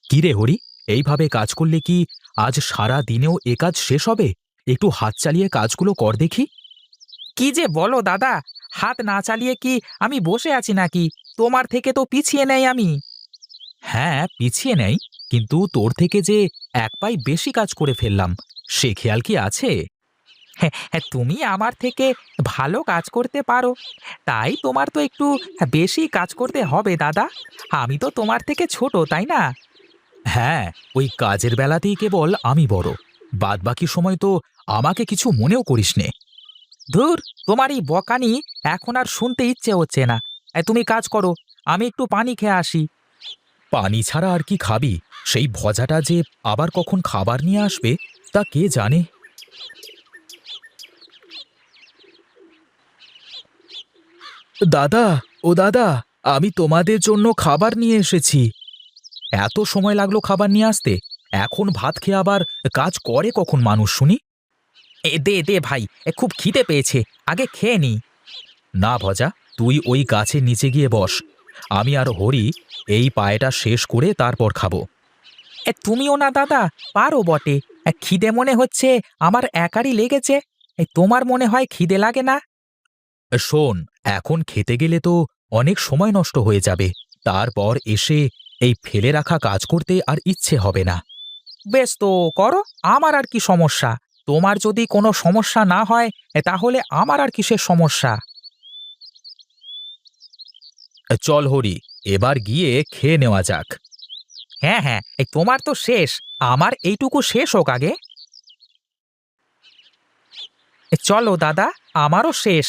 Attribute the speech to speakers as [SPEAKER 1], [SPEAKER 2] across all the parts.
[SPEAKER 1] কি রে হরি, এইভাবে কাজ করলে কি আজ সারা দিনেও এ কাজ শেষ হবে? একটু হাত চালিয়ে কাজগুলো কর দেখি।
[SPEAKER 2] কি যে বলো দাদা, হাত না চালিয়ে কি আমি বসে আছি নাকি? তোমার থেকে তো পিছিয়ে নেই আমি।
[SPEAKER 1] হ্যাঁ, পিছিয়ে নেই, কিন্তু তোর থেকে যে এক পাই বেশি কাজ করে ফেললাম, সে খেয়াল কি আছে?
[SPEAKER 2] হ্যাঁ, হ্যাঁ, তুমি আমার থেকে ভালো কাজ করতে পারো, তাই তোমার তো একটু বেশি কাজ করতে হবে দাদা। আমি তো তোমার থেকে ছোট, তাই না?
[SPEAKER 1] হ্যাঁ, ওই কাজের বেলাতেই কেবল আমি বড়, বাদবাকি সময় তো আমাকে কিছু মনেও করিস নে।
[SPEAKER 2] ধুর, তোমার এই বকানি এখন আর শুনতে ইচ্ছে হচ্ছে না। তুমি কাজ করো, আমি একটু পানি খেয়ে আসি।
[SPEAKER 1] পানি ছাড়া আর কি খাবি? সেই ভজাটা যে আবার কখন খাবার নিয়ে আসবে তা কে জানে। দাদা, ও দাদা, আমি তোমাদের জন্য খাবার নিয়ে এসেছি। এত সময় লাগলো খাবার নিয়ে আসতে? এখন ভাত খেয়ে আবার কাজ করে কখন মানুষ শুনি?
[SPEAKER 2] দে দে ভাই, খুব খিদে পেয়েছে, আগে খেয়ে নি।
[SPEAKER 1] না ভজা, তুই ওই গাছের নিচে গিয়ে বস। আমি আর হরি এই পায়টা শেষ করে তারপর খাবো।
[SPEAKER 2] তুমিও না দাদা, পারো বটে। খিদে মনে হচ্ছে আমার একারই লেগেছে। তোমার মনে হয় খিদে লাগে না?
[SPEAKER 1] শোন, এখন খেতে গেলে তো অনেক সময় নষ্ট হয়ে যাবে, তারপর এসে এই ফেলে রাখা কাজ করতে আর ইচ্ছে হবে না।
[SPEAKER 2] বেশ তো, করো। আমার আর কি সমস্যা? তোমার যদি কোনো সমস্যা না হয়, তাহলে আমার আর কিসের সমস্যা?
[SPEAKER 1] চল হরি, এবার গিয়ে খেয়ে নেওয়া যাক।
[SPEAKER 2] হ্যাঁ হ্যাঁ, তোমার তো শেষ, আমার এইটুকু শেষ হোক আগে। চলো দাদা, আমারও শেষ।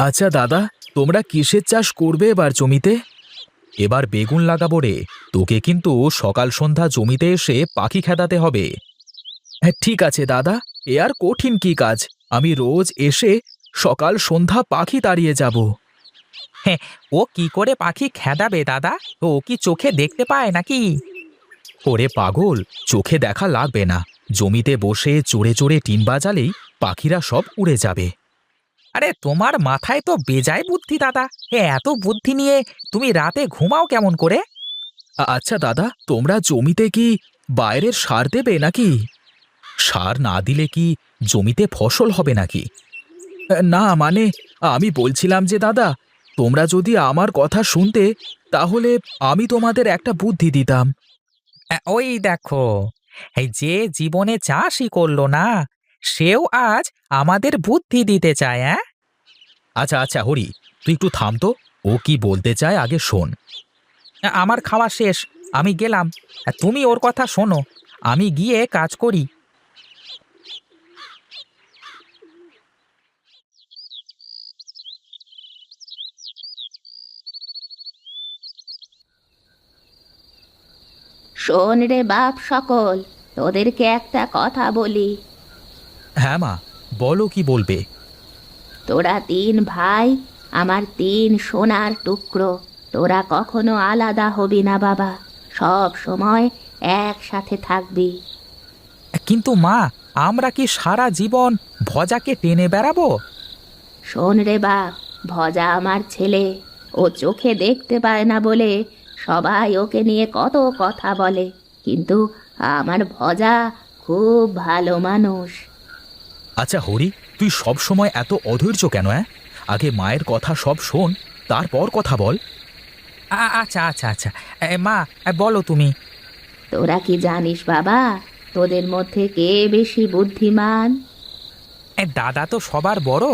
[SPEAKER 1] আচ্ছা দাদা, তোমরা কিসের চাষ করবে এবার জমিতে? এবার বেগুন লাগাবো রে। তোকে কিন্তু সকাল সন্ধ্যা জমিতে এসে পাখি খেদাতে হবে। হ্যাঁ ঠিক আছে দাদা, এ আর কঠিন কি কাজ? আমি রোজ এসে সকাল সন্ধ্যা পাখি তাড়িয়ে যাব।
[SPEAKER 2] হ্যাঁ, ও কি করে পাখি খেদাবে দাদা? ও কি চোখে দেখতে পায় নাকি?
[SPEAKER 1] ওরে পাগল, চোখে দেখা লাগবে না, জমিতে বসে চড়ে চড়ে টিন বাজালেই পাখিরা সব উড়ে যাবে।
[SPEAKER 2] আরে তোমার মাথায় তো বেজায় বুদ্ধি দাদা। এত বুদ্ধি নিয়ে তুমি রাতে ঘুমাও কেমন করে?
[SPEAKER 1] আচ্ছা দাদা, তোমরা জমিতে কি বাইরের সার দেবে নাকি? সার না দিলে কি জমিতে ফসল হবে নাকি? না মানে, আমি বলছিলাম যে দাদা, তোমরা যদি আমার কথা শুনতে, তাহলে আমি তোমাদের একটা বুদ্ধি দিতাম।
[SPEAKER 2] ওই দেখো, এই যে জীবনে চাষই করলো না, সেও আজ আমাদের বুদ্ধি দিতে চায়।
[SPEAKER 1] আচ্ছা আচ্ছা হরি, তুই একটু থাম তো, ও কি বলতে চায় আগে শোন।
[SPEAKER 2] আমার খাওয়া শেষ, আমি গেলাম। তুমি ওর কথা শোনো, আমি গিয়ে কাজ করি।
[SPEAKER 3] শোন রে বাপ সকল, তোদেরকে একটা কথা বলি।
[SPEAKER 1] হ্যাঁ মা, বলো কি বলবে।
[SPEAKER 3] তোরা তিন ভাই, আমার তিন সোনার টুকরো। তোরা কখনো আলাদা হবি না বাবা, সব সময় একসাথে থাকবি।
[SPEAKER 2] কিন্তু মা, আমরা কি সারা জীবন ভজাকে টেনে বেড়াবো?
[SPEAKER 3] শোন রে বাপ, ভজা আমার ছেলে। ও চোখে দেখতে পায় না বলে সবাই ওকে নিয়ে কত কথা বলে, কিন্তু আমার ভজা খুব ভালো মানুষ।
[SPEAKER 1] আচ্ছা হরি, তুই সব সময় এত অধৈর্য কেন? আগে মায়ের কথা সব শোন, তারপর কথা বল।
[SPEAKER 2] আচ্ছা আচ্ছা আচ্ছা, মা, বলো তুমি।
[SPEAKER 3] তোরা কি জানিস বাবা, তোদের মধ্যে কে বেশি বুদ্ধিমান?
[SPEAKER 2] দাদা তো সবার বড়,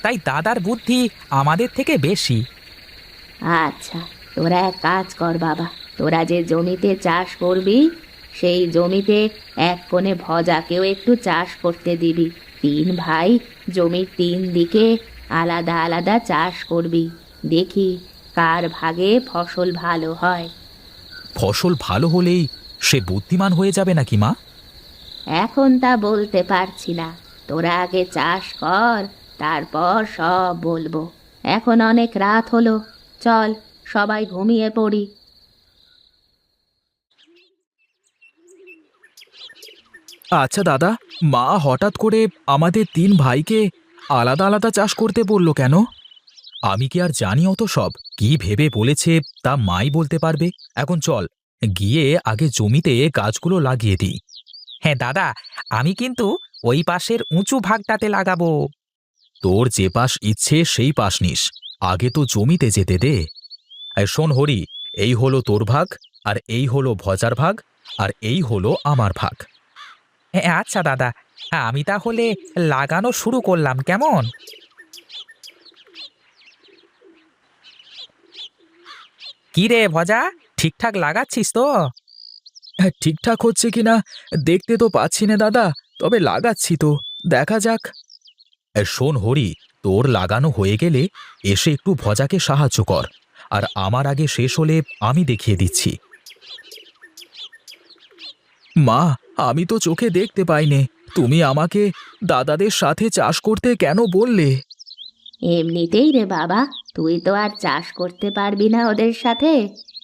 [SPEAKER 2] তাই দাদার বুদ্ধি আমাদের থেকে বেশি।
[SPEAKER 3] আচ্ছা, তোরা এক কাজ কর বাবা, তোরা যে জমিতে চাষ করবি, সেই জমিতে এক কোণে ভজাকেও একটু চাষ করতে দিবি। তিন ভাই জমির তিন দিকে আলাদা আলাদা চাষ করবি, দেখি কার ভাগে ফসল ভালো হয়।
[SPEAKER 1] ফসল ভালো হলেই সে বুদ্ধিমান হয়ে যাবে নাকি মা?
[SPEAKER 3] এখন তা বলতে পারছি না, তোরা আগে চাষ কর, তারপর সব বলবো। এখন অনেক রাত হলো, চল সবাই ঘুমিয়ে পড়ি।
[SPEAKER 1] আচ্ছা দাদা, মা হঠাৎ করে আমাদের তিন ভাইকে আলাদা আলাদা চাষ করতে বললো কেন? আমি কি আর জানি অত সব? কি ভেবে বলেছে তা মাই বলতে পারবে। এখন চল, গিয়ে আগে জমিতে গাছগুলো লাগিয়ে দিই।
[SPEAKER 2] হ্যাঁ দাদা, আমি কিন্তু ওই পাশের উঁচু ভাগটাতে লাগাবো।
[SPEAKER 1] তোর যে পাশ ইচ্ছে সেই পাশ নিস, আগে তো জমিতে যেতে দে। আর শোন হরি, এই হলো তোর ভাগ, আর এই হলো ভজার ভাগ, আর এই হলো আমার ভাগ।
[SPEAKER 2] হ্যাঁ আচ্ছা দাদা, আমি তাহলে লাগানো শুরু করলাম, কেমন? কি রে ভজা, ঠিকঠাক লাগাচ্ছিস তো?
[SPEAKER 1] হ্যাঁ, ঠিকঠাক হচ্ছে কিনা দেখতে তো পাচ্ছি না দাদা, তবে লাগাচ্ছি তো, দেখা যাক। শোন হরি, তোর লাগানো হয়ে গেলে এসে একটু ভজাকে সাহায্য কর, আর আমার আগে শেষ হলে আমি দেখিয়ে দিচ্ছি। মা, আমি তো চোখে দেখতে পাইনে, তুমি আমাকে দাদাদের সাথে চাষ করতে কেন বললে?
[SPEAKER 3] এমনিতেই রে বাবা, তুই তো আর চাষ করতে পারবি না ওদের সাথে,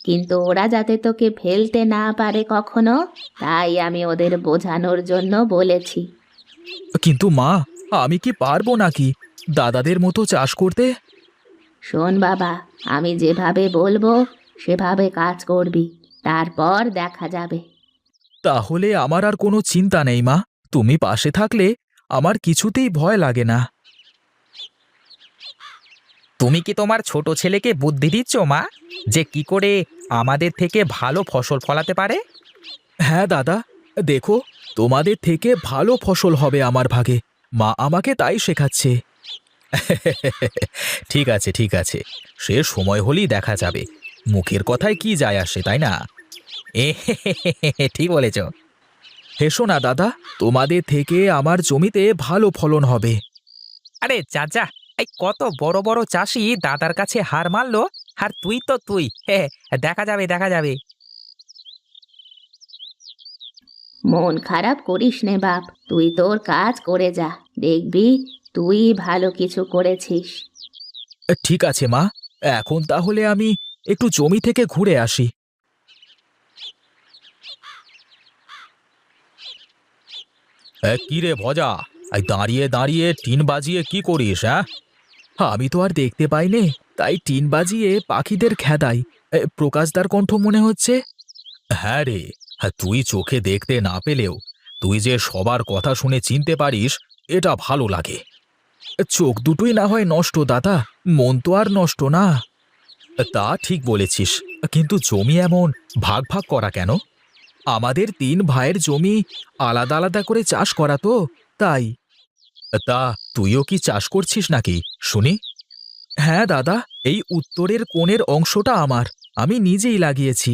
[SPEAKER 3] কিন্তু ওরা যাতে তোকে ফেলতে না পারে কখনো, তাই আমি ওদের বোঝানোর জন্য বলেছি।
[SPEAKER 1] কিন্তু মা, আমি কি পারবো নাকি দাদাদের মতো চাষ করতে?
[SPEAKER 3] শোন বাবা, আমি যেভাবে বলবো সেভাবে কাজ করবি, তারপর দেখা যাবে।
[SPEAKER 1] তাহলে আমার আর কোনো চিন্তা নেই মা, তুমি পাশে থাকলে আমার কিছুতেই ভয় লাগে না।
[SPEAKER 2] তুমি কি তোমার ছোট ছেলেকে বুদ্ধি দিচ্ছ মা, যে কি করে আমাদের থেকে ভালো ফসল ফলাতে পারে?
[SPEAKER 1] হ্যাঁ দাদা, দেখো, তোমাদের থেকে ভালো ফসল হবে আমার ভাগে, মা আমাকে তাই শেখাচ্ছে। ঠিক আছে ঠিক আছে, সে সময় হলেই দেখা যাবে, মুখের কথায় কি যায় আসে, তাই না?
[SPEAKER 2] এ ঠিক বলেছ।
[SPEAKER 1] হেসো না দাদা, তোমাদের থেকে আমার জমিতে ভালো ফলন হবে।
[SPEAKER 2] আরে চাচা, এই কত বড় বড় চাষি দাদার কাছে হার মানলো, আর তুই তো তুই, দেখা যাবে দেখা যাবে।
[SPEAKER 3] মন খারাপ করিস নে বাপ, তুই তোর কাজ করে যা, দেখবি তুই ভালো কিছু করেছিস।
[SPEAKER 1] ঠিক আছে মা, এখন তাহলে আমি একটু জমি থেকে ঘুরে আসি। কি রে ভজা, এই দাঁড়িয়ে দাঁড়িয়ে টিন বাজিয়ে কি করিস? হ্যাঁ, আমি তো আর দেখতে পাইনে, তাই টিন বাজিয়ে পাখিদের খেদাই। প্রকাশদার কণ্ঠ মনে হচ্ছে। হ্যাঁ রে, হ্যাঁ, তুই চোখে দেখতে না পেলেও তুই যে সবার কথা শুনে চিনতে পারিস, এটা ভালো লাগে। চোখ দুটোই না হয় নষ্ট দাদা, মন তো আর নষ্ট না। তা ঠিক বলেছিস, কিন্তু জমি এমন ভাগ ভাগ করা কেন? আমাদের 3 ভাইয়ের জমি আলাদা আলাদা করে চাষ করা তো, তাই। তা তুইও কি চাষ করছিস নাকি শুনি? হ্যাঁ দাদা, এই উত্তরের কোণের অংশটা আমার, আমি নিজেই লাগিয়েছি।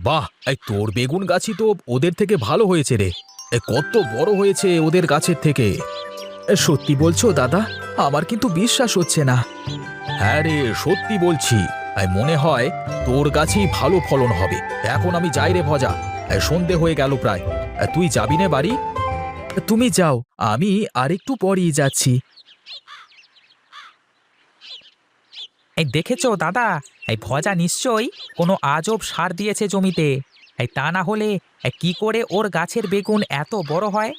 [SPEAKER 1] বাহ, এই তোর বেগুন গাছই তো ওদের থেকে ভালো হয়েছে রে, কত বড় হয়েছে ওদের গাছের থেকে। সত্যি বলছো দাদা? আমার কিন্তু বিশ্বাস হচ্ছে না। হ্যাঁ রে, সত্যি বলছি, মনে হয় তোর গাছেই ভালো ফলন হবে। এখন আমি যাই রে ভজা, সন্ধে হয়ে গেল প্রায়। তুই যাবি না বাড়ি? তুমি যাও, আমি আর একটু পরেই যাচ্ছি।
[SPEAKER 2] এই দেখেছো দাদা, এই ভজা নিশ্চয়ই কোনো আজব সার দিয়েছে জমিতে। এই তা না হলে কি করে ওর গাছের বেগুন এত বড় হয়?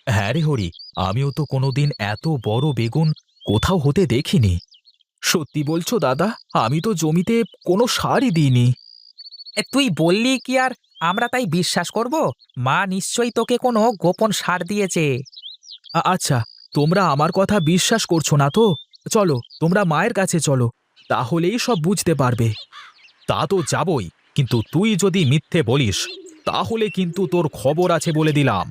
[SPEAKER 1] হ্যাঁ রে হরি, আমিও তো কোনোদিন এত বড় বেগুন কোথাও হতে দেখিনি। সত্যি বলছো দাদা? আমি তো জমিতে কোনো সারই দিইনি।
[SPEAKER 2] তুই বললি কি আর আমরা তাই বিশ্বাস করব? মা নিশ্চয়ই তোকে কোনো গোপন সার দিয়েছে।
[SPEAKER 1] আচ্ছা, তোমরা আমার কথা বিশ্বাস করছো না তো? চলো, তোমরা মায়ের কাছে চলো, তাহলেই সব বুঝতে পারবে। তা তো যাবই, কিন্তু তুই যদি মিথ্যে বলিস তাহলে কিন্তু তোর খবর আছে বলে দিলাম।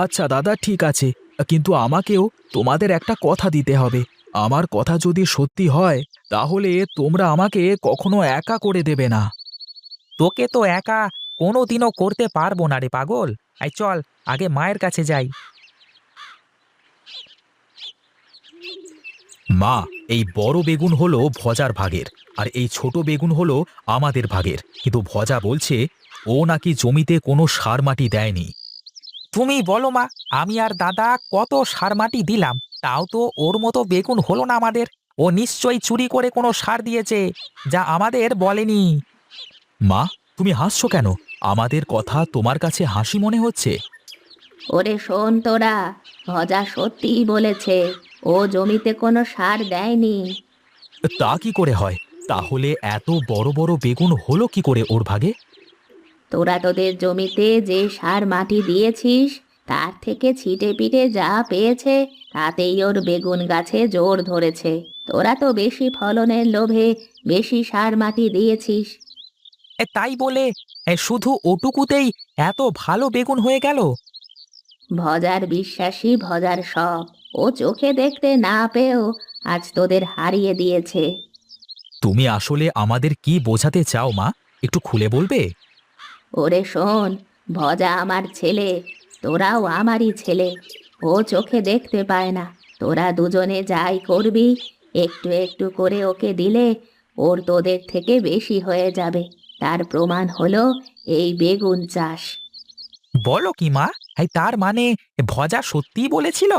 [SPEAKER 1] আচ্ছা দাদা, ঠিক আছে, কিন্তু আমাকেও তোমাদের একটা কথা দিতে হবে। আমার কথা যদি সত্যি হয় তাহলে তোমরা আমাকে কখনো একা করে দেবে না।
[SPEAKER 2] তোকে তো একা কোনোদিনও করতে পারবো না রে পাগল। এই চল, আগে মায়ের কাছে যাই।
[SPEAKER 1] মা, এই বড় বেগুন হলো ভজার ভাগের, আর এই ছোট বেগুন হলো আমাদের ভাগের, কিন্তু ভজা বলছে ও নাকি জমিতে কোনো সার মাটি দেয়নি।
[SPEAKER 2] তুমি বলো মা, আমি আর দাদা কত সার মাটি দিলাম, তাও তো ওর মতো বেগুন হলো না আমাদের। ও নিশ্চয়ই চুরি করে কোনো সার দিয়েছে, যা আমাদের বলেনি।
[SPEAKER 1] মা, তুমি হাসছো কেন? আমাদের কথা তোমার কাছে হাসি মনে হচ্ছে?
[SPEAKER 3] ওরে শোন তোরা, ভজা সত্যিই বলেছে, ও জমিতে কোনো সার দেয়নি।
[SPEAKER 1] তা কি করে হয়? তাহলে এত বড় বড় বেগুন হলো কি করে ওর ভাগে?
[SPEAKER 3] তোরা তোদের জমিতে যে সার মাটি দিয়েছিস তার থেকে ছিটে পিটে যা পেয়েছে তাতেই ওর বেগুন গাছে জোর ধরেছে। তোরা তো বেশি ফলনের লোভে বেশি সার মাটি দিয়েছিস।
[SPEAKER 2] তাই বলে শুধু ওটুকুতেই এত ভালো বেগুন হয়ে গেল?
[SPEAKER 3] ভজার বিশ্বাসী ভজার সব, ও চোখে দেখতে না পেয়েও আজ তোদের হারিয়ে দিয়েছে।
[SPEAKER 1] তুমি আসলে আমাদের কি বোঝাতে চাও মা? একটু খুলে বলবে?
[SPEAKER 3] ওরে শোন, ভজা আমার ছেলে, তোরাও আমারই ছেলে। ও চোখে দেখতে পায় না, তোরা দুজনে যাই করবি একটু একটু করে ওকে দিলে ওর তোদের থেকে বেশি হয়ে যাবে। তার প্রমাণ হলো এই বেগুন চাষ।
[SPEAKER 2] বলো কি মা? তার মানে ভজা সত্যিই বলেছিল?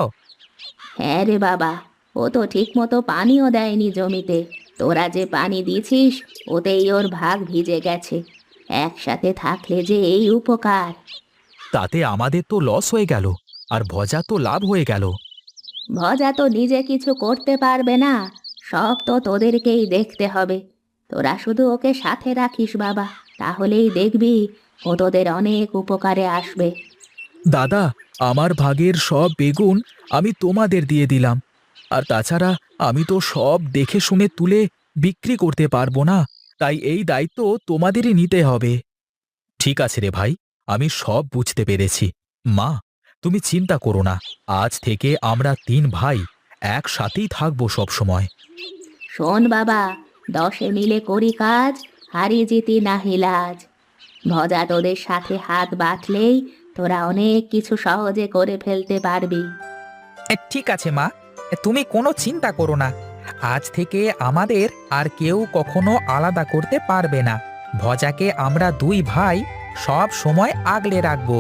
[SPEAKER 3] হ্যাঁ রে বাবা, ও তো ঠিক মতো পানিও দেয়নি জমিতে। তোরা যে পানি দিছিস ওতেই ওর ভাগ ভিজে গেছে। একসাথে থাকলে যে এই উপকার।
[SPEAKER 1] তাতে আমাদের তো লস হয়ে গেল, আর ভজা তো লাভ হয়ে গেল।
[SPEAKER 3] ভজা তো নিজে কিছু করতে পারবে না, সব তো তোদেরকেই দেখতে হবে। তোরা শুধু ওকে সাথে রাখিস বাবা, তাহলেই দেখবি ও তোদের অনেক উপকারে আসবে।
[SPEAKER 1] দাদা, আমার ভাগের সব বেগুন আমি তোমাদের দিয়ে দিলাম। আর তাছাড়া আমি তো সব দেখে শুনে তুলে বিক্রি করতে পারবো না, তাই এই দায়িত্ব তোমাদেরই নিতে হবে। ঠিক আছে রে ভাই, আমি সব বুঝতে পেরেছি। মা, তুমি চিন্তা করো না, আজ থেকে আমরা 3 ভাই একসাথেই থাকবো সব সময়।
[SPEAKER 3] শোন বাবা, 10 মিলে করি কাজ, হারি জিতি নাহি লাজ। ভজা তোদের সাথে হাত বাঁধলেই তোরা অনেক কিছু সহজে করে ফেলতে পারবি।
[SPEAKER 2] ঠিক আছে মা, তুমি কোনো চিন্তা করো না। আজ থেকে আমাদের আর কেউ কখনো আলাদা করতে পারবে না। ভজাকে আমরা 2 ভাই সব সময় আগলে রাখবো।